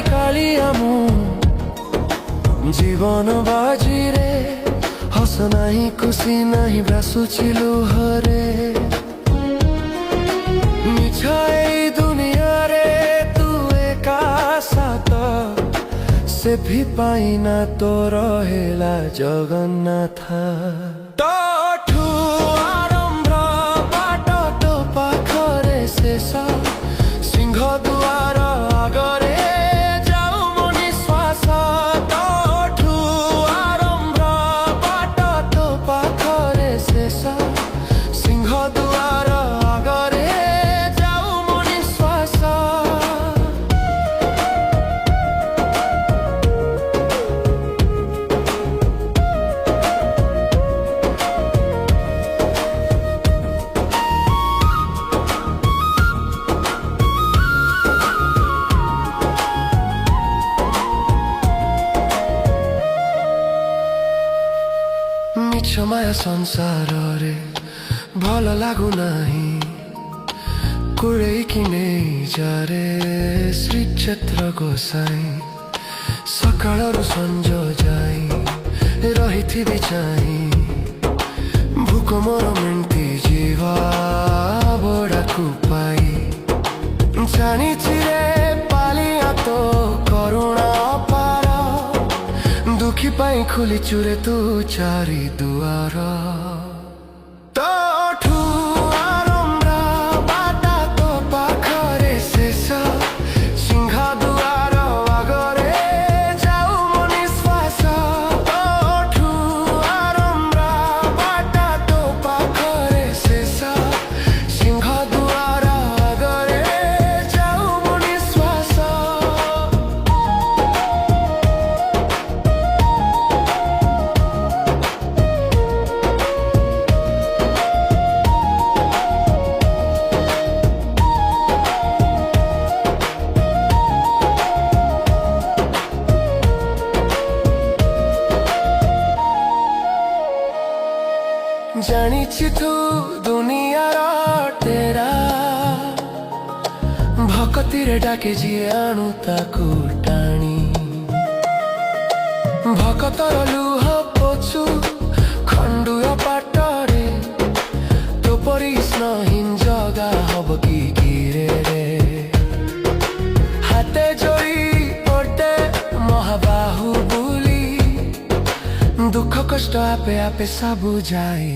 कालिया मु जीवन बाजी रे हस नहीं खुशी नहीं भासुची लुहरे मिछा एई दुनिया रे तू एका साथ से भी पाइना तो रहेला जगन्नाथ तोठू आरंभ बाट तो पाखरे शेष सिंह दुआर आगरे जाऊ मो निश्वास तोठू आरंभ बाट तो पाखरे शेष सिंह दुआर आगरे जाऊ मो निश्वास मिछ माया संसार रे भल लागु नाही कुड़े किने जारे श्री क्षेत्र गोसाई सकाळरु संज जाई रहिथिबि चाहि भूक मोर मेंटी जीवा बड़ाकु पाई जानिछि रे पालिया तो करुणा अपार दुखी पाई खुली चुरे तू चारि दुआर तोठू आरंभ बाट तो पाखरे शेष सिंह दुआर आगरे जाऊ मो निश्वास तोठू आरंभ बाट तो पाखरे शेष सिंह दुआर आगरे जाऊ मो निश्वास जानिछि तू दुनियार तेरा भक्तिरे डाके जिए आणु ताकु टाणी भक्तर लुह पोछु खंडुय पाटरे तो परी स्नेहीन जगा हब कि गिरे रे हाते जोई पड़ते महाबाहु बुली दुख कष्ट आपे आपे सबु जाए